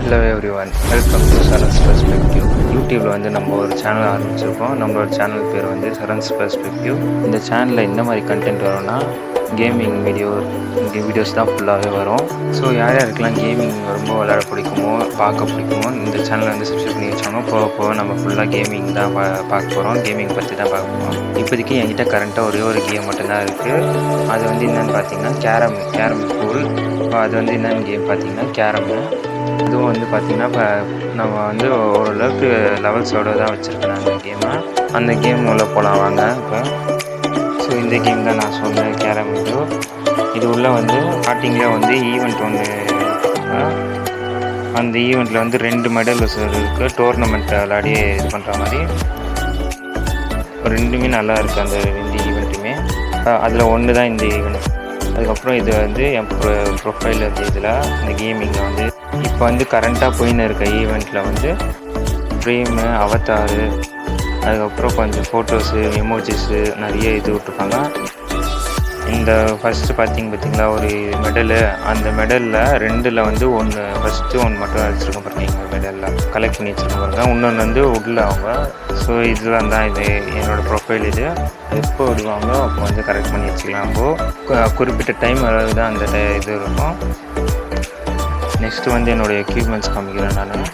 Hello everyone, welcome to Saran's perspective. யூடியூப்பில் வந்து நம்ம ஒரு சேனல் ஆரம்பிச்சிருக்கோம். நம்மளோட சேனல் பேர் வந்து சரன்ஸ் பெர்ஸ்பெக்டிவ். இந்த சேனலில் இந்த மாதிரி கண்டென்ட் வரும்னா கேமிங் வீடியோஸ் தான் ஃபுல்லாகவே வரும். ஸோ யார் யாருக்கெல்லாம் கேமிங் ரொம்ப விளையாட பிடிக்குமோ, பார்க்க பிடிக்குமோ, இந்த சேனலை வந்து சப்ஸ்கிரைப் பண்ணி வச்சாங்க. போக போக நம்ம ஃபுல்லாக கேமிங் தான் பார்க்க போகிறோம். கேமிங் பற்றி தான் பார்க்க போகிறோம். இப்போதைக்கு என்கிட்ட கரண்ட்டாக ஒரே ஒரு கேம் மட்டும்தான் இருக்குது. அது வந்து என்னென்னு பார்த்தீங்கன்னா கேரம் பூல். அது வந்து என்னென்னு கேம் பார்த்தீங்கன்னா கேரமு. அதுவும் வந்து பார்த்திங்கன்னா இப்போ நம்ம வந்து ஓரளவுக்கு லெவல்ஸோடு தான் வச்சுருக்கேன் அந்த கேமை. அந்த கேம் உள்ள போகலாம் வாங்க இப்போ. ஸோ இந்த கேம் தான் நான் சொன்னேன், கேரம். இது உள்ளே வந்து ஸ்டார்டிங்கில் வந்து ஈவெண்ட் ஒன்று, அந்த ஈவெண்ட்டில் வந்து 2 மெடல் இருக்குது. டோர்னமெண்ட் விளையாடி இது பண்ணுற மாதிரி ரெண்டுமே நல்லா இருக்குது அந்த 2 ஈவெண்ட்டுமே. அதில் ஒன்று தான் இந்த ஈவெண்ட். அதுக்கப்புறம் இது வந்து என் ப்ரொஃபைல் வந்து இதில் இந்த கேமிங்கில் வந்து இப்போ வந்து கரண்ட்டாக போயின்னு இருக்க ஈவெண்ட்டில் வந்து ஃப்ரேமு, அவதாரு, அதுக்கப்புறம் கொஞ்சம் ஃபோட்டோஸு, எமோஜிஸு நிறைய இது விட்ருப்பாங்க. இந்த ஃபஸ்ட்டு பார்த்தீங்களா ஒரு மெடலு, அந்த மெடலில் 2ல் வந்து ஃபஸ்ட்டு ஒன்று மட்டும் வச்சுருக்கேன் பாருங்க. எங்கள் மெடலில் கலெக்ட் பண்ணி வச்சுருக்கேன் பாருங்க. இன்னொன்று வந்து உள்ள அவங்க. ஸோ இதெல்லாம் தான் இது என்னோடய ப்ரொஃபைல். இது எப்போ விடுவாங்களோ அப்போ வந்து கரெக்ட் பண்ணி வச்சுக்கலாம். குறிப்பிட்ட டைம் அளவு தான் அந்த இது இருக்கும். நெக்ஸ்ட்டு வந்து என்னோடய எக்யூப்மெண்ட்ஸ் காமிக்கிறேன் நான்.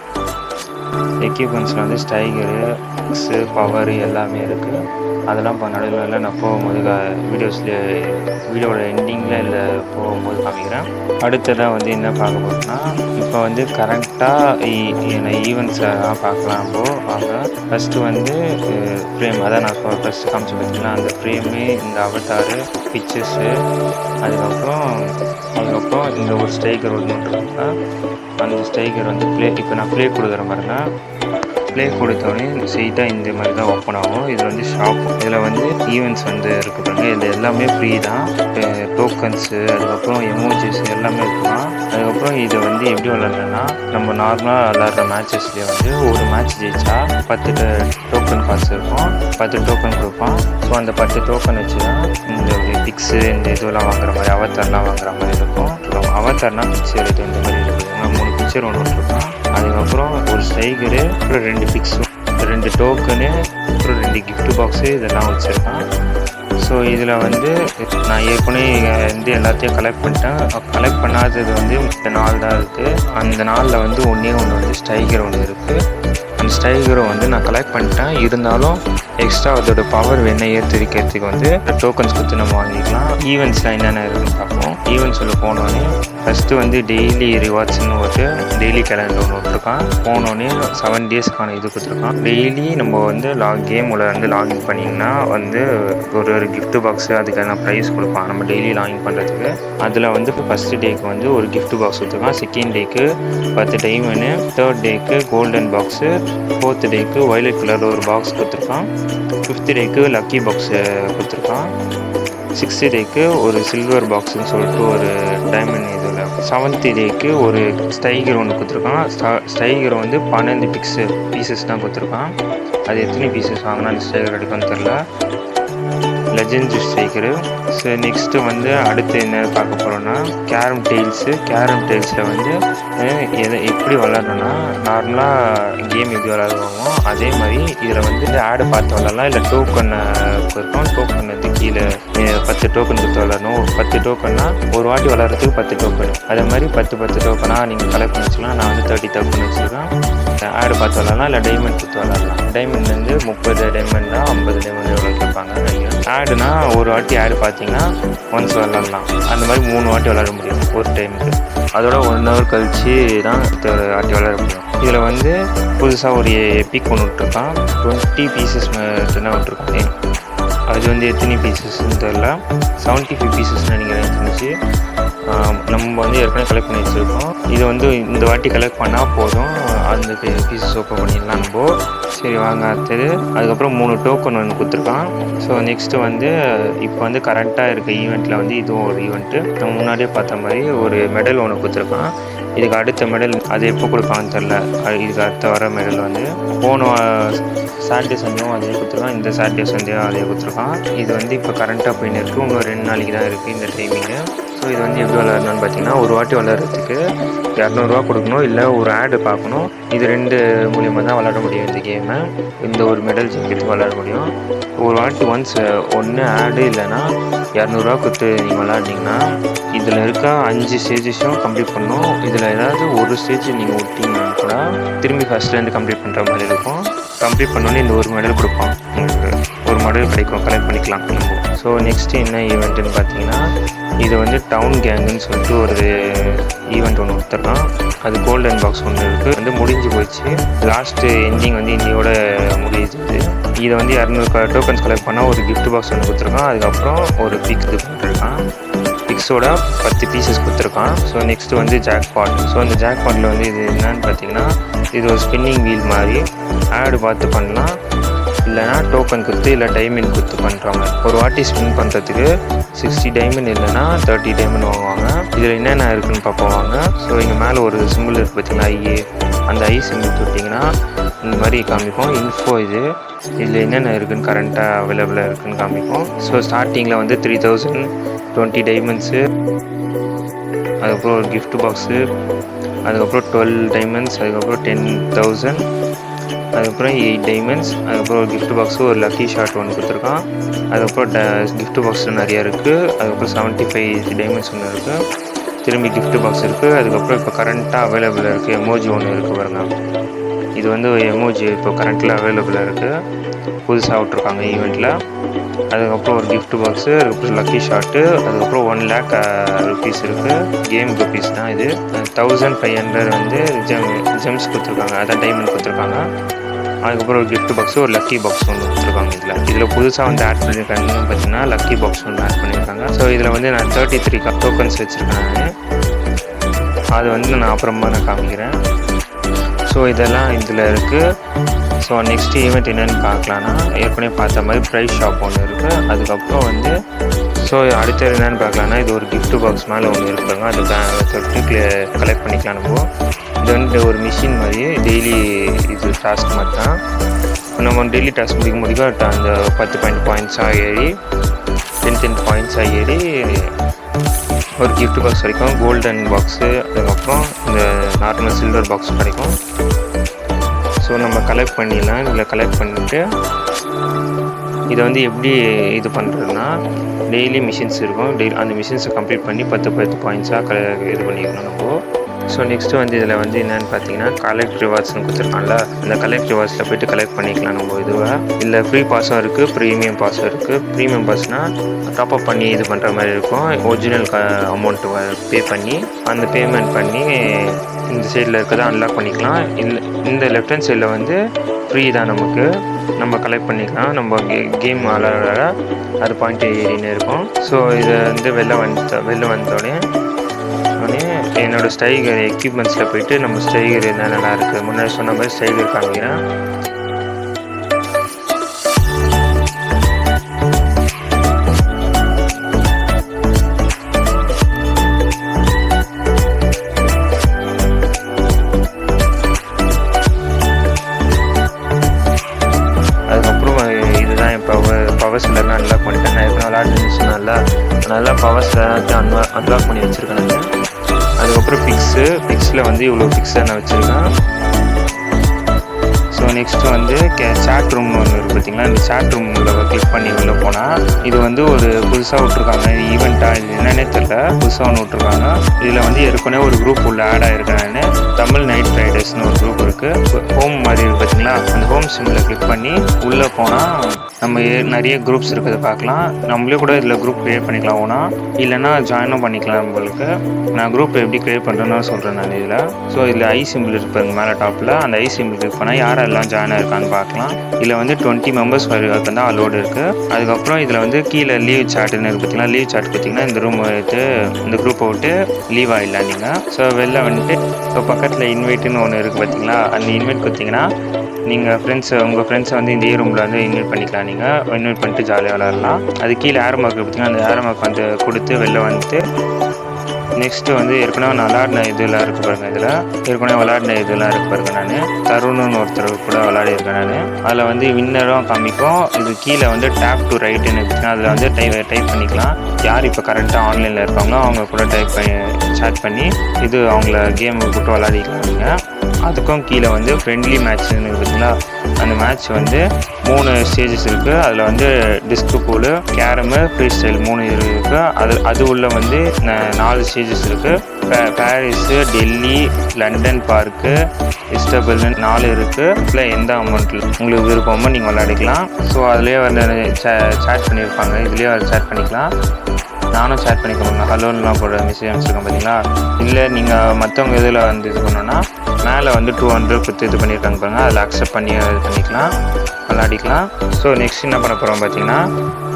எக்யூப்மெண்ட்ஸில் வந்து ஸ்டைகரு, எக்ஸு, பவரு எல்லாமே இருக்குது. அதெல்லாம் இப்போ நடுவில் நான் போகும்போது வீடியோட எண்டிங்கில் இல்லை போகும்போது காமிக்கிறேன். அடுத்ததாக வந்து என்ன பார்க்க போகிறோம்னா, இப்போ வந்து கரெக்டாக ஈவெண்ட்ஸெல்லாம் பார்க்கலாம். வாங்க. ஃபஸ்ட்டு வந்து ஃப்ரேம், அதான் நான் ஃபஸ்ட்டு காமிச்சு பார்த்தீங்கன்னா அந்த ஃப்ரேமு, இந்த அவதாரு, பிக்சர்ஸு, அதுக்கப்புறம் இந்த ஒரு ஸ்டைகர் ஒன்று இருக்காங்க. அந்த ஸ்டைகர் வந்து இப்போ நான் ப்ளே கொடுக்குறேன் பாருங்க. ப்ளே கொடுத்தோடனே ஸ்ட்ரெயிட்டாக இந்த மாதிரி தான் ஓப்பன் ஆகும். இதில் வந்து ஷாப், இதில் வந்து ஈவெண்ட்ஸ் வந்து இருக்குது பாருங்க. இது எல்லாமே ஃப்ரீ தான். டோக்கன்ஸு, அதுக்கப்புறம் எமோஜிஸ் எல்லாமே இருக்கலாம். அதுக்கப்புறம் இதை வந்து எப்படி விளாட்றேன்னா, நம்ம நார்மலாக விளாட்ற மேட்சஸ்லேயே வந்து ஒரு மேட்ச் ஜெயிச்சா 10 டோக்கன் காசு இருக்கும். 10 டோக்கன் கொடுப்பான். ஸோ அந்த 10 டோக்கன் வச்சு தான் இந்த பிக்ஸு, இந்த இதெல்லாம் வாங்குற மாதிரி, அவதார்லாம் வாங்குற மாதிரி இருக்கும். அவதார்னால் பிக்சர் இது இந்த மாதிரி இருக்குது. 3 பிக்சர் ஒன்று விட்டுருக்கோம். அதுக்கப்புறம் ஒரு ஸ்டைகரு, அப்புறம் 2 பிக்ஸு, 2 டோக்கனு, அப்புறம் 2 கிஃப்ட் பாக்ஸு, இதெல்லாம் வச்சுருக்கேன். ஸோ இதில் வந்து நான் ஏற்கனவே வந்து எல்லாத்தையும் கலெக்ட் பண்ணிட்டேன். கலெக்ட் பண்ணாதது வந்து இந்த 4 தான் இருக்குது. அந்த 4ல் வந்து ஒன்று வந்து ஸ்டைகர் ஒன்று இருக்குது. அந்த ஸ்டைகரை வந்து நான் கலெக்ட் பண்ணிட்டேன். இருந்தாலும் எக்ஸ்ட்ரா அதோட பவர் வேணால் ஏற்றிருக்கிறதுக்கு வந்து டோக்கன்ஸ் கொடுத்து நம்ம வாங்கிக்கலாம். ஈவெண்ட்ஸில் என்னென்ன இருக்குன்னு பார்ப்போம். ஈவெண்ட்ஸில் போனோடனே ஃபஸ்ட்டு வந்து டெய்லி ரிவார்ட்ஸ்னு ஒரு டெய்லி கேலண்டர் ஒன்று விட்டுருக்கான். போனோடனே 7 டேஸ்க்கான இது கொடுத்துருக்கான். டெய்லி நம்ம வந்து கேமில் வந்து லாகின் பண்ணிங்கன்னா வந்து ஒரு கிஃப்ட் பாக்ஸு, அதுக்கான ப்ரைஸ் கொடுப்பான் நம்ம டெய்லி லாகின் பண்ணுறதுக்கு. அதில் வந்து ஃபஸ்ட்டு டேக்கு வந்து ஒரு கிஃப்ட் பாக்ஸ் கொடுத்துருக்கான். செகண்ட் டேக்கு 10 டைமண்டு, தேர்ட் டேக்கு கோல்டன் பாக்ஸு, 4th டேக்கு வயலட் கலரில் ஒரு பாக்ஸ் கொடுத்துருக்கான். 5th டேக்கு லக்கி பாக்ஸு கொடுத்துருக்கான். 6th டேக்கு ஒரு சில்வர் பாக்ஸுன்னு சொல்லிட்டு ஒரு டைமண்ட் இதில். 7th டேக்கு ஒரு ஸ்டைகர் ஒன்று கொடுத்துருக்கான். ஸ்டைகர் வந்து 12 பீசஸ் தான் கொடுத்துருக்கான். அது எத்தனை பீசஸ் வாங்கினா அந்த ஸ்டைகர் எடுக்குன்னு தெரில. Legend striker. ஸோ நெக்ஸ்ட்டு வந்து அடுத்து என்ன பார்க்க போகிறோன்னா கேரம் டெய்ல்ஸில் வந்து எப்படி விளாட்றோன்னா, நார்மலாக கேம் எப்படி விளாடுவோமோ அதே மாதிரி இதில் வந்து ஆடு பார்த்து விளாட்லாம். இல்லை டோக்கனை இருக்கும். டோக்கன் வந்து கீழே 10 டோக்கன் கொடுத்து விளாடணும். 10 டோக்கன்னா ஒரு வாட்டி விளாட்றதுக்கு 10 டோக்கன். அதே மாதிரி 10 டோக்கனாக நீங்கள் கலெக்ட் பண்ணி வச்சுக்கலாம். நான் வந்து 30 டோக்கன் வச்சுருக்கேன். ஆடு பார்த்து விளாட்லாம், இல்லை டைமண்ட் கொடுத்து விளாட்லாம். டைமண்ட் வந்து 30 டைமண்ட்னா 50 டைமண்ட் எவ்வளோ கேட்பாங்க. ஆடுனா ஒரு வாட்டி ஆடு பார்த்தீங்கன்னா ஒன்ஸ் விளாட்லாம். அந்த மாதிரி 3 வாட்டி விளாட முடியும் ஒரு டைமுக்கு. அதோட 1 ஹவர் கழிச்சு தான் வாட்டி விளாட முடியும். இதில் வந்து புதுசாக ஒரு எபிக் ஒன்று விட்டுருக்கான். 20 பீசஸ் மட்டும்தான் விட்டுருக்கேன். அது வந்து எத்தனை பீசஸ்ன்னு தெரில. 75 பீசஸ் நினைக்கிறேன் இருந்துச்சு. நம்ம வந்து ஏற்கனவே கலெக்ட் பண்ணி வச்சுருக்கோம். இதை வந்து இந்த வாட்டி கலெக்ட் பண்ணால் போதும், அந்த பீசஸ் ஓப்பன் பண்ணிடலாம் நம்ம. சரி வாங்க அடுத்தது. அதுக்கப்புறம் 3 டோக்கன் ஒன்று கொடுத்துருக்கான். ஸோ நெக்ஸ்ட்டு வந்து இப்போ வந்து கரண்ட்டாக இருக்க ஈவெண்ட்டில் வந்து இதுவும் ஒரு ஈவெண்ட்டு. நம்ம முன்னாடியே பார்த்த மாதிரி ஒரு மெடல் ஒன்று கொடுத்துருக்கான். இதுக்கு அடுத்த மெடல் அது எப்போ கொடுப்பான்னு தெரில. இதுக்கு அடுத்த வர மெடல் வந்து போன சாட்டர்டே சண்டேவும் அதே கொடுத்துருக்கான். இந்த சாட்டர்டே சண்டேவும் அதே கொடுத்துருக்கான். இது வந்து இப்போ கரண்ட்டாக போயின்னு இருக்குது. இன்னும் 2 நாளைக்கு தான் இருக்குது இந்த டைமிங்கு. ஸோ இது வந்து எப்படி விளாட்ணுன்னு பார்த்தீங்கன்னா, ஒரு வாட்டி விளாட்றதுக்கு ரூ. 200 கொடுக்கணும், இல்லை ஒரு ஆடு பார்க்கணும். இது 2 மூலியமாக தான் விளாட முடியும் இந்த கேமை. இந்த ஒரு மெடல் ஜெயிக்கிறதுக்கு விளாட முடியும். ஒரு வாட்டி ஒன்று ஆடு இல்லைன்னா ரூ. 200 கொடுத்து நீங்கள் விளாட்னீங்கன்னா, இதில் இருக்க 5 ஸ்டேஜஸும் கம்ப்ளீட் பண்ணணும். இதில் ஏதாவது ஒரு ஸ்டேஜ் நீங்கள் விட்டீங்கன்னா கூட திரும்பி ஃபஸ்ட்லேருந்து கம்ப்ளீட் பண்ணுற மாதிரி இருக்கும். கம்ப்ளீட் பண்ணோன்னே இந்த ஒரு மெடல் கொடுப்போம். உங்களுக்கு ஒரு மெடல் கிடைக்கும், கலெக்ட் பண்ணிக்கலாம் நம்ம. ஸோ நெக்ஸ்ட்டு என்ன ஈவெண்ட்டுன்னு பார்த்தீங்கன்னா, இது வந்து டவுன் கேங்குன்னு சொல்லிட்டு ஒரு ஈவெண்ட் ஒன்று கொடுத்துருக்கான். அது கோல்டன் பாக்ஸ் ஒன்று இருக்குது, வந்து முடிஞ்சு போயிடுச்சு. லாஸ்ட்டு எண்டிங் வந்து இன்னையோட முடியுது. இதை வந்து 200 டோக்கன்ஸ் கலெக்ட் பண்ணால் ஒரு கிஃப்ட் பாக்ஸ் ஒன்று கொடுத்துருக்கான். அதுக்கப்புறம் ஒரு பிக் இது பண்ணிருக்கான். பிக்ஸோட 10 பீசஸ் கொடுத்துருக்கான். ஸோ நெக்ஸ்ட்டு வந்து ஜாக்பாட். ஸோ அந்த ஜாக்பாட்டில் வந்து இது என்னன்னு பார்த்தீங்கன்னா, இது ஒரு ஸ்பின்னிங் வீல் மாதிரி. ஆடு பார்த்து பண்ணலாம், இல்லைனா டோக்கன் கொடுத்து இல்லை டைமண்ட் கொடுத்து பண்ணுறாங்க. ஒரு வாட்டி ஸ்பின் பண்ணுறதுக்கு 60 டைமண்ட் இல்லைனா 30 டைமண்ட் வாங்குவாங்க. இதில் என்னென்ன இருக்குதுன்னு பார்ப்போம். ஸோ இங்கே மேலே ஒரு சிம்பிள் இருக்குது பார்த்தீங்கன்னா, அந்த சிம்பிள் தொட்டிங்கன்னா இந்த மாதிரி காமிக்கும். இன்ஃபோ இதில் என்னென்ன இருக்குதுன்னு கரண்ட்டாக அவைலபிளாக இருக்குதுன்னு காமிக்கும். ஸோ ஸ்டார்டிங்கில் வந்து 3020 டைமண்ட்ஸு, அதுக்கப்புறம் ஒரு கிஃப்ட் பாக்ஸு, அதுக்கப்புறம் 12 டைமண்ட்ஸ், அதுக்கப்புறம் 10,000, அதுக்கப்புறம் 8 டைமண்ட்ஸ், அதுக்கப்புறம் ஒரு கிஃப்ட் பாக்ஸு, ஒரு லக்கி ஷாட் ஒன்று கொடுத்துருக்கான். அதுக்கப்புறம் கிஃப்ட் பாக்ஸ் நிறையா இருக்குது. அதுக்கப்புறம் 75 டைமண்ட்ஸ் ஒன்று இருக்குது. திரும்பி கிஃப்ட் பாக்ஸ் இருக்குது. அதுக்கப்புறம் இப்போ கரண்ட்டாக அவைலபிளாக இருக்குது எமோஜி ஒன்று இருக்குது பாருங்க. இது வந்து எமோஜி இப்போ கரண்ட்டில் அவைலபிளாக இருக்குது, புதுசாக விட்ருக்காங்க ஈவெண்ட்டில். அதுக்கப்புறம் ஒரு கிஃப்ட் பாக்ஸு, அதுக்கப்புறம் லக்கி ஷாட்டு, அதுக்கப்புறம் 1 lakh ருபீஸ் இருக்குது. கேம் ருபீஸ் தான் இது. 1500 வந்து ஜெம்ஸ் கொடுத்துருக்காங்க, அதான் டைமண்ட் கொடுத்துருக்காங்க. அதுக்கப்புறம் ஒரு கிஃப்ட் பாக்ஸு, ஒரு லக்கி பாக்ஸ் ஒன்று கொடுத்துருக்காங்க. இதில் புதுசாக வந்து ஆட் பண்ணியிருக்காங்கன்னு பார்த்தீங்கன்னா லக்கி பாக்ஸ் ஒன்று ஆட் பண்ணியிருக்காங்க. ஸோ இதில் வந்து நான் 33 டோக்கன்ஸ் வச்சுருக்கேன் நான். அது வந்து நான் அப்புறமா காமிக்கிறேன். ஸோ இதெல்லாம் இதில் இருக்குது. ஸோ நெக்ஸ்ட் ஈவெண்ட் என்னென்னு பார்க்கலான்னா, ஏற்கனவே பார்த்த மாதிரி ப்ரைஸ் ஷாப் ஒன்று இருக்குது. அதுக்கப்புறம் வந்து ஸோ அடுத்தது என்னென்னு பார்க்கலான்னா, இது ஒரு கிஃப்ட் பாக்ஸ் மேலே ஒன்று இருக்குதுங்க. அது தொட்டு கலெக்ட் பண்ணிக்கலாம் நம்ம. இது வந்து ஒரு மிஷின் மாதிரி டெய்லி இது டாஸ்க் மாதிரி தான். நம்ம டெய்லி டாஸ்க் முடிக்க அந்த 10 பாயிண்ட்ஸாக ஏறி 10 பாயிண்ட்ஸாக ஏறி ஒரு கிஃப்ட் பாக்ஸ் கிடைக்கும், கோல்டன் பாக்ஸு, அதுக்கப்புறம் இந்த நார்மல் சில்வர் பாக்ஸ் கிடைக்கும். ஸோ நம்ம கலெக்ட் பண்ணிடலாம். இதில் கலெக்ட் பண்ணிவிட்டு இதை வந்து எப்படி இது பண்ணுறதுன்னா, டெய்லி மிஷின்ஸ் இருக்கும். அந்த மிஷின்ஸை கம்ப்ளீட் பண்ணி 10 பாயிண்ட்ஸாக இது பண்ணிக்கணும் நம்ம. ஸோ நெக்ஸ்ட்டு வந்து இதில் வந்து என்னென்னு பார்த்தீங்கன்னா, கலெக்ட் ரிவார்ட்ஸ்னு கொடுத்துருக்காங்கல்ல, அந்த கலெக்ட் ரிவார்ட்ஸில் போய்ட்டு கலெக்ட் பண்ணிக்கலாம் நம்ம இதுவாக. இல்லை ஃப்ரீ பாஸும் இருக்குது, ப்ரீமியம் பாஸும் இருக்குது. ப்ரீமியம் பாஸ்னால் டாப்அப் பண்ணி இது பண்ணுற மாதிரி இருக்கும். ஒரிஜினல் அமௌண்ட்டு பே பண்ணி அந்த பேமெண்ட் பண்ணி இந்த சைடில் இருக்கிறத அன்லாக் பண்ணிக்கலாம். இல்லை இந்த லெஃப்ட் ஹேண்ட் சைடில் வந்து ஃப்ரீ தான், நமக்கு நம்ம கலெக்ட் பண்ணிக்கலாம். நம்ம கேம் விளாட அது பாயிண்ட் ஏறின்னு இருக்கும். ஸோ இதை வந்து வெளில வந்தோடனே என்னோடய ஸ்டைகர் எக்யூப்மெண்ட்ஸில் போய்ட்டு நம்ம ஸ்டைகர் என்னென்னலாம் இருக்குது, முன்னாடி சொன்ன மாதிரி ஸ்டைகர் காமிக்கிறேன். அதுக்கப்புறம் இதுதான் என் பவர் சிலர்லாம் அன்லாக் பண்ணிட்டேன். நான் எப்போ விளாட்னு சொன்னால நல்லா பவர் சிலர் அன்லாக் பண்ணி வச்சுருக்கேன் நான். அதுக்கப்புறம் பிக்ஸில் வந்து இவ்வளோ பிக்ஸை நான் வச்சுருக்கேன். ஸோ நெக்ஸ்ட்டு வந்து சேட் ரூம்னு ஒன்று இருக்குது பார்த்தீங்களா, இந்த சேட் ரூமில் கிளிக் பண்ணி உள்ளே போனால் இது வந்து ஒரு புதுசாக விட்ருக்காங்க ஈவெண்ட்டாக, இது என்னன்னே தெரில, புதுசாக ஒன்று விட்ருக்காங்க. இதில் வந்து ஏற்கனவே ஒரு குரூப் உள்ள ஆட் ஆகிருக்கேன் நான். தமிழ் நைட் ரைடர்ஸ்னு ஒரு குரூப் இருக்குது. ஹோம் மாதிரி இருக்குது பார்த்தீங்களா, அந்த ஹோம் சிம்மில் கிளிக் பண்ணி உள்ளே போனால் நம்ம நிறைய குரூப்ஸ் இருக்கிறத பார்க்கலாம். நம்மளே கூட இதில் குரூப் க்ரியேட் பண்ணிக்கலாம் ஓனா, இல்லைனா ஜாயினும் பண்ணிக்கலாம் நம்மளுக்கு. நான் குரூப் எப்படி க்ரியேட் பண்ணுறேன்னு சொல்கிறேன் நான் இதில். ஸோ இதில் ஐ சிம்பிள் இருப்பாங்க மேலே டாப்பில், அந்த ஐ சிம்பிள் கிளிக் பண்ணால் யாரெல்லாம் ஜாயின் ஆகிருக்கான்னு பார்க்கலாம். இதில் வந்து 20 மெம்பர்ஸ் வரைக்கும் தான் அலோடு இருக்குது. அதுக்கப்புறம் இதில் வந்து கீழே லீவ் சாட்டுன்னு இருக்குது பார்த்தீங்கன்னா, லீவ் சாட் பார்த்தீங்கன்னா இந்த ரூம் விட்டு இந்த குரூப்பை விட்டு லீவ் ஆகிடலாம் நீங்கள். ஸோ வெளில வந்துட்டு இப்போ பக்கத்தில் இன்வைட்டுன்னு ஒன்று இருக்குது பார்த்தீங்களா, அந்த இன்வைட் கொடுத்தீங்கன்னா நீங்கள் உங்கள் ஃப்ரெண்ட்ஸை வந்து இந்த ரூமில் வந்து இன்வைட் பண்ணிக்கலாம். நீங்கள் இன்வைட் பண்ணிட்டு ஜாலியாக விளாட்லாம். அது கீழே ஏரோ மார்க் பார்த்தீங்கன்னா, அந்த ஏரோ மார்க் வந்து கொடுத்து வெளில வந்துட்டு நெக்ஸ்ட்டு வந்து ஏற்கனவே நான் விளாடின இதெல்லாம் இருக்குது பாருங்கள். இதில் ஏற்கனவே விளாடின இதெல்லாம் இருக்குது பாருங்கள். நான் தருணுன்னு ஒருத்தர் கூட விளாடிருக்கேன். நான் அதில் வந்து வின்னரும் காமிக்கும். இது கீழே வந்து டேப் டு ரைட்டுன்னு இருந்துச்சுன்னா அதில் வந்து டைப் பண்ணிக்கலாம். யார் இப்போ கரண்ட்டாக ஆன்லைனில் இருக்காங்களோ அவங்க கூட சேட் பண்ணி இது அவங்கள கேம் கூப்பிட்டு விளாடிக்கலாம். நீங்கள் அதுக்கும் கீழே வந்து ஃப்ரெண்ட்லி மேட்ச்னு இருக்குதுங்களா, அந்த மேட்ச் வந்து 3 ஸ்டேஜஸ் இருக்குது. அதில் வந்து disc pool, carrom, free style 3 இருக்குது. அது உள்ள வந்து 4 ஸ்டேஜஸ் இருக்குது. பாரிஸு, டெல்லி, லண்டன் பார்க்கு, இஸ்டபுல்னு 4 இருக்குது. இல்லை எந்த அமௌண்ட்டில் உங்களுக்கு விருப்பமோ நீங்கள் விளையாடிக்கலாம். ஸோ அதுலேயே வந்து சேட் பண்ணியிருப்பாங்க, இதுலேயே சேட் பண்ணிக்கலாம். நானும் சேட் பண்ணிக்கோங்க. ஹலோன்லாம் போடுற மெசேஜ் அனுப்பிச்சிருக்கேன் பார்த்தீங்களா. இல்லை நீங்கள் மற்றவங்க இதில் வந்து இது பண்ணோன்னா மேலே வந்து 200 கொடுத்து இது பண்ணியிருக்காங்க பாருங்கள், அதில் அக்செப்ட் பண்ணி இது பண்ணிக்கலாம், விளாடிக்கலாம். ஸோ நெக்ஸ்ட் என்ன பண்ண போகிறோம் பார்த்தீங்கன்னா,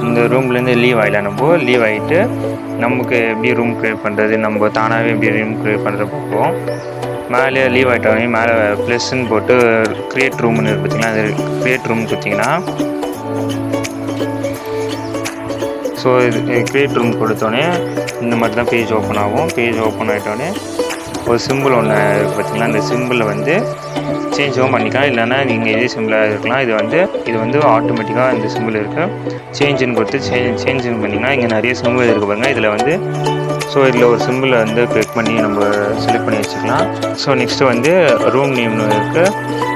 இந்த ரூம்லேருந்து லீவ் ஆகிடலாம். லீவ் ஆகிட்டு நமக்கு எப்படி ரூம் க்ரியேட் பண்ணுறது, நம்ம தானாகவே எப்படி ரூம் க்ரியேட் பண்ணுறது பார்ப்போம். மேலே லீவ் ஆகிட்டோடனே மேலே ப்ளஸ்ன்னு போட்டு க்ரியேட் ரூம்னு இருக்குது பார்த்தீங்கன்னா, அது க்ரியேட் ரூம் கொடுத்திங்கன்னா, ஸோ இது க்ரியேட் ரூம் கொடுத்தோடனே இந்த மாதிரி தான் பேஜ் ஓப்பன் ஆகும். பேஜ் ஓப்பன் ஆகிட்டோடனே ஒரு சிம்பிள் ஒன்று இருக்குது பார்த்தீங்களா, அந்த சிம்பிளை வந்து சேஞ்சும் பண்ணிக்கலாம். இல்லைன்னா நீங்கள் இதே சிம்பிளாக இருக்கலாம். இது வந்து ஆட்டோமேட்டிக்காக இந்த சிம்பிள் இருக்குது. சேஞ்சுன்னு கொடுத்து சேஞ்சுன்னு பண்ணிங்கன்னா இங்கே நிறைய சிம்பிள் இருக்குது பாருங்கள். இதில் வந்து ஸோ இதில் ஒரு சிம்பிளை வந்து கிளிக் பண்ணி நம்ம செலக்ட் பண்ணி வச்சுக்கலாம். ஸோ நெக்ஸ்ட்டு வந்து ரூம் நேம்னு இருக்குது,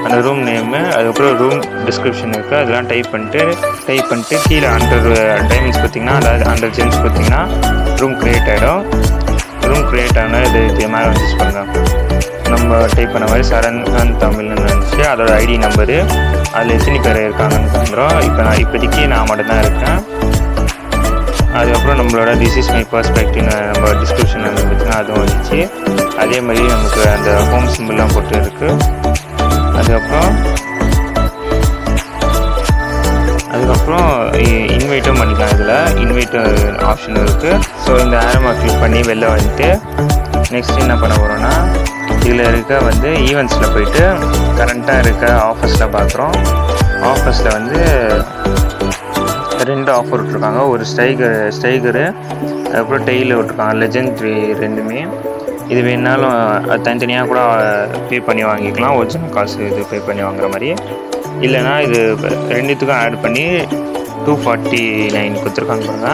அந்த ரூம் நேமு, அதுக்கப்புறம் ரூம் டிஸ்கிரிப்ஷன் இருக்குது. அதெல்லாம் டைப் பண்ணிட்டு கீழே 100 டைமண்ட்ஸ் கொடுத்திங்கன்னா, அதாவது 100 ஜெம்ஸ் கொடுத்திங்கன்னா ரூம் க்ரியேட் ஆகிடும். ரூம் க்ரியேட் ஆனால் இது மேலே வந்துச்சு பாருங்கள், நம்ம டைப் பண்ண மாதிரி சரண் தமிழ்னு இருந்துச்சு. அதோட ஐடி நம்பரு, அதில் எத்தனை பேர் இருக்காங்கன்னு வந்துடும். இப்போதைக்கு நான் மட்டும்தான் இருக்கேன். அதுக்கப்புறம் நம்மளோட திஸ் இஸ் மை பர்ஸ்பெக்டிவ்னு நம்ம டிஸ்கிரிப்ஷன் பார்த்தீங்கன்னா அதுவும் வந்துச்சு. அதே மாதிரி நமக்கு அந்த ஹோம் சிம்பிள்லாம் போட்டு இருக்குது. அதுக்கப்புறம் இன்வைட்டும் பண்ணிக்கலாம். இதில் இன்வைட் ஆப்ஷன் இருக்குது. ஸோ இந்த ஆரமாக கிளிக் பண்ணி வெளில வந்துட்டு நெக்ஸ்ட் என்ன பண்ண போகிறோன்னா, இதில் இருக்க வந்து ஈவெண்ட்ஸில் போயிட்டு கரண்ட்டாக இருக்க ஆஃபர்ஸில் பார்க்குறோம். ஆஃபர்ஸில் வந்து 2 ஆஃபர் விட்ருக்காங்க. ஒரு ஸ்டைகரு அதுக்கப்புறம் டெய்லி விட்ருக்காங்க, லெஜெண்ட்ரி 2மே. இது வேணாலும் அது தனித்தனியாக கூட பே பண்ணி வாங்கிக்கலாம், ஒரிஜினல் காசு இது பே பண்ணி வாங்குற மாதிரி. இல்லைனா இது 2த்துக்கும் ஆட் பண்ணி 249 கொடுத்துருக்காங்க பாருங்க.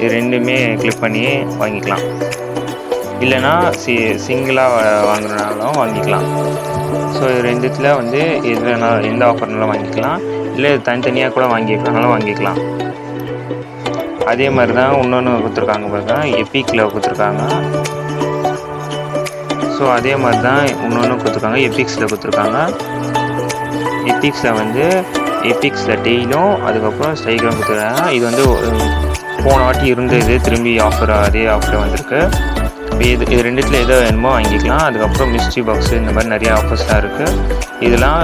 இது 2மே கிளிக் பண்ணி வாங்கிக்கலாம். இல்லைனா சிங்கிளாக வாங்குறதுனாலும் வாங்கிக்கலாம். ஸோ இது 2த்தில் வந்து எந்த ஆஃபர்னாலும் வாங்கிக்கலாம். இல்லை தனித்தனியாக கூட வாங்கிக்கிறனாலும் வாங்கிக்கலாம். அதே மாதிரி தான் இன்னொன்று கொடுத்துருக்காங்க பாருங்க, எபிக்கில் கொடுத்துருக்காங்க. ஸோ அதே மாதிரி தான் இன்னொன்று கொடுத்துருக்காங்க, எபிக்ஸில் கொடுத்துருக்காங்க. எபிக்ஸில் டெய்லும் அதுக்கப்புறம் ஸ்டைகரும் கொடுத்துருக்காங்க. இது வந்து போன வாட்டி இருந்தது, திரும்பி அதே ஆஃபர் வந்திருக்கு. இது 2த்தில் எதோ வேணுமோ வாங்கிக்கலாம். அதுக்கப்புறம் மிஸ்ட்ரி பாக்ஸு இந்த மாதிரி நிறைய ஆஃபர்ஸ்லாம் இருக்குது. இதெல்லாம்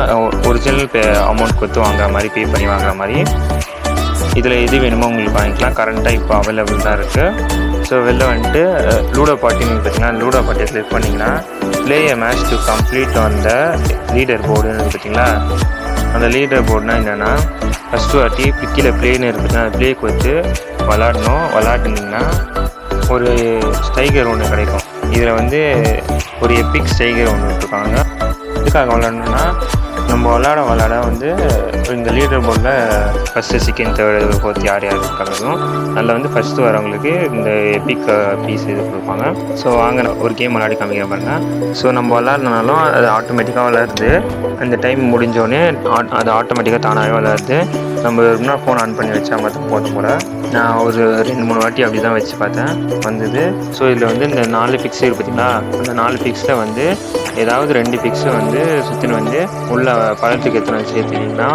ஒரிஜினல் அமௌண்ட் கொடுத்து வாங்குற மாதிரி, பே பண்ணி வாங்குற மாதிரி. இதில் எது வேணுமோ உங்களுக்கு வாங்கிக்கலாம். கரண்ட்டாக இப்போ அவைலபிள் தான் இருக்குது. ஸோ வெளில வந்துட்டு லூடோ பார்ட்டின்னு பார்த்தீங்கன்னா, லூடோ பார்ட்டியை கிளிக் பண்ணிங்கன்னா play a match to complete on the leader போர்டுன்னு பார்த்தீங்களா. அந்த லீடர் போர்டுனா என்னென்னா, ஃபஸ்ட்டு வாட்டி கீழே ப்ளேன்னு இருக்குதுன்னா அந்த ப்ளே கொடுத்து விளாடினீங்கன்னா ஒரு ஸ்டைகர் ஒன்று கிடைக்கும். இதில் வந்து ஒரு எபிக் ஸ்டைகர் ஒன்று விட்டுருக்காங்க. எதுக்காக விளாடணுன்னா, நம்ம விளாட வந்து இந்த லீடர் போர்டில் ஃபஸ்ட்டு, செகண்ட், தேர்டு, ஃபோர்த் யார் இருக்காங்களோ அதில் வந்து ஃபஸ்ட்டு வரவங்களுக்கு இந்த எபிக் பீஸ் இது கொடுப்பாங்க. ஸோ வாங்க ஒரு கேம் விளாடி காமிக்கிற பாருங்க. ஸோ நம்ம விளாட்னாலும் அது ஆட்டோமேட்டிக்காக விளாடுது. அந்த டைம் முடிஞ்சோடனே அது ஆட்டோமேட்டிக்காக தானாகவே விளாடுது. நம்ம இன்னும் ஃபோன் ஆன் பண்ணி வச்சா மட்டும் போதும் போல். நான் ஒரு 2-3 வாட்டி அப்படி தான் வச்சு பார்த்தேன், வந்தது. ஸோ இதில் வந்து இந்த 4 பிக்ஸ் இருக்குது பார்த்தீங்களா, அந்த 4 பிக்ஸில் வந்து ஏதாவது 2 பிக்ஸு வந்து சுற்றின்னு வந்து உள்ள பழத்துக்கு எத்தனை சேர்த்துட்டிங்கன்னா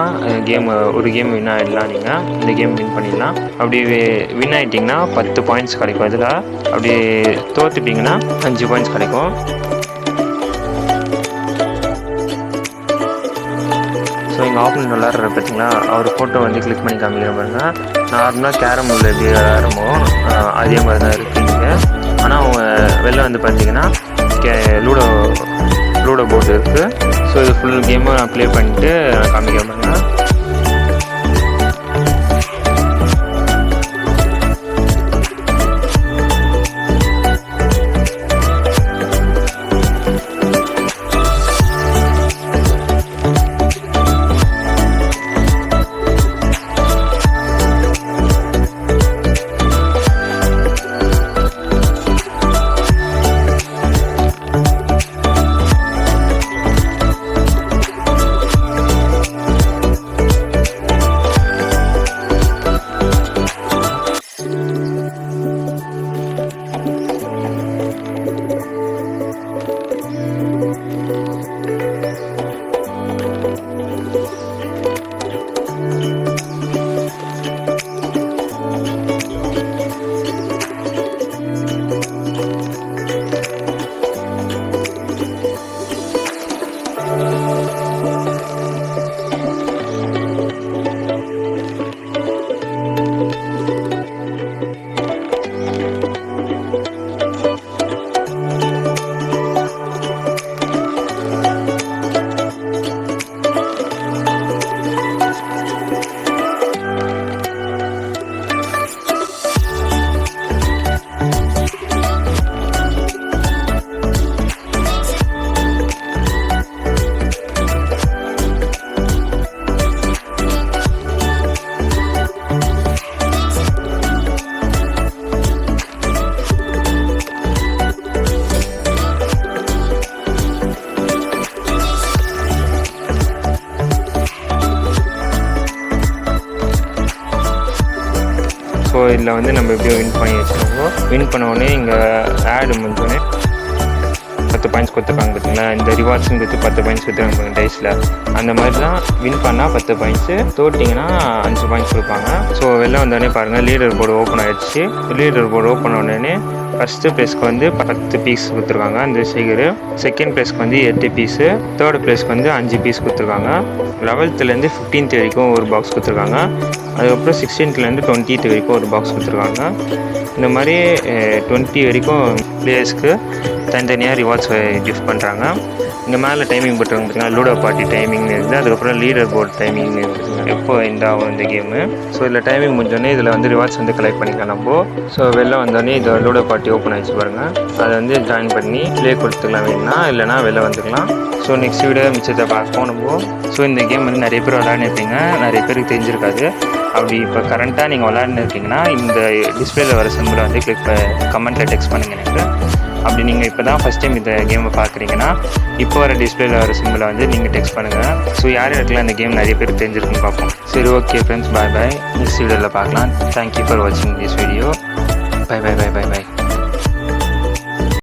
ஒரு கேம் வின் ஆகிடலாம். நீங்கள் இந்த கேம் வின் பண்ணிடலாம். அப்படி வின் ஆகிட்டிங்கன்னா 10 பாயிண்ட்ஸ் கிடைக்கும். இதில் அப்படி தோற்றுட்டிங்கன்னா 5 பாயிண்ட்ஸ் கிடைக்கும். ஸோ எங்கள் ஆப்பனண்ட் விளாட்ற பார்த்தீங்களா, அவர் ஃபோட்டோ வந்து கிளிக் பண்ணி காமிக்கிற பாருங்க. நார்மலாக கேரம் உள்ள எப்படி விளாட்றமோ அதே மாதிரி தான் இருக்குங்க. ஆனால் அவங்க வெளில வந்து பார்த்தீங்கன்னா லூடோ போர்டு இருக்குது. ஸோ இது ஃபுல் கேமும் நான் ப்ளே பண்ணிவிட்டு காமிக்கிற பாருங்க. ஸோ இதில் வந்து நம்ம எப்படியோ வின் பண்ணி வச்சுருக்கோம். வின் பண்ணோடனே இங்கே ஆடு முடிஞ்சோடனே 10 பாயிண்ட்ஸ் கொடுத்துருக்காங்க பார்த்தீங்களா. இந்த ரிவார்ட்ஸுன்னு கொடுத்து 10 பாயிண்ட்ஸ் கொடுத்துருக்காங்க டைஸில். அந்த மாதிரி தான் வின் பண்ணால் 10 பாயிண்ட்ஸு, தோட்டிங்கன்னா 5 பாயிண்ட்ஸ் கொடுப்பாங்க. ஸோ வெளில வந்தோடனே பாருங்கள் லீடர் போர்டு ஓப்பன் ஆகிடுச்சு. லீடர் போர்டு ஓப்பன் ஆனோடனே ஃபஸ்ட்டு ப்ளேஸ்க்கு வந்து 10 பீஸ் கொடுத்துருக்காங்க அந்த சீகரு. செகண்ட் ப்ளேஸ்க்கு வந்து 8 பீஸு. தேர்ட் ப்ளேஸ்க்கு வந்து 5 பீஸ் கொடுத்துருக்காங்க. 11th வரைக்கும் 15th வரைக்கும் ஒரு பாக்ஸ் கொடுத்துருக்காங்க. அதுக்கப்புறம் 16th 20th வரைக்கும் ஒரு பாக்ஸ் கொடுத்துருக்காங்க. இந்த மாதிரி 20 வரைக்கும் பிளேயர்ஸ்க்கு தனித்தனியாக ரிவார்ட்ஸ் கிஃப்ட் பண்ணுறாங்க. இங்கே மேலே டைமிங் போட்டுருவாங்க பார்த்தீங்கன்னா, லூடோ பார்ட்டி டைமிங் இருக்குது. அதுக்கப்புறம் லீடர் போர்டு டைமிங் இருக்குது, எப்போ இந்த ஆகும் இந்த கேமு. ஸோ இதில் டைமிங் முடிஞ்சோடனே இதில் வந்து ரிவார்ட்ஸ் வந்து கலெக்ட் பண்ணிக்கலாம் நம்ம. ஸோ வெளில வந்தோடனே இது லூடோ பார்ட்டி ஓப்பன் ஆகிடுச்சு பாருங்கள். அதை வந்து ஜாயின் பண்ணி ப்ளே கொடுத்துக்கலாம் வேணும்னா, இல்லைனா வெளில வந்துக்கலாம். ஸோ நெக்ஸ்ட் வீடியோ மிச்சத்தை பார்ப்போம் நம்ம. ஸோ இந்த கேம் வந்து நிறைய பேர் விளையாடிருப்பீங்க, நிறைய பேருக்கு தெரிஞ்சிருக்காது. அப்படி இப்போ கரண்ட்டாக நீங்கள் விளையாடுன்னு இருக்கீங்கன்னா இந்த டிஸ்பிளேல வர சிம்பிளை வந்து கமெண்ட்டில் டெக்ஸ்ட் பண்ணுங்க எனக்கு. அப்படி நீங்கள் இப்போ தான் ஃபஸ்ட் டைம் இந்த கேமை பார்க்குறீங்கன்னா இப்போ வர டிஸ்பிளேல வர சிம்பிளை வந்து நீங்கள் டெக்ஸ்ட் பண்ணுங்கள். ஸோ யார் யாருக்கெல்லாம் இந்த கேம் நிறைய பேர் தெரிஞ்சிருக்குன்னு பார்ப்போம். சரி, okay friends, bye bye. Next வீடியோவில் பார்க்கலாம். தேங்க்யூ ஃபார் வாட்சிங் this video. Bye bye bye bye by.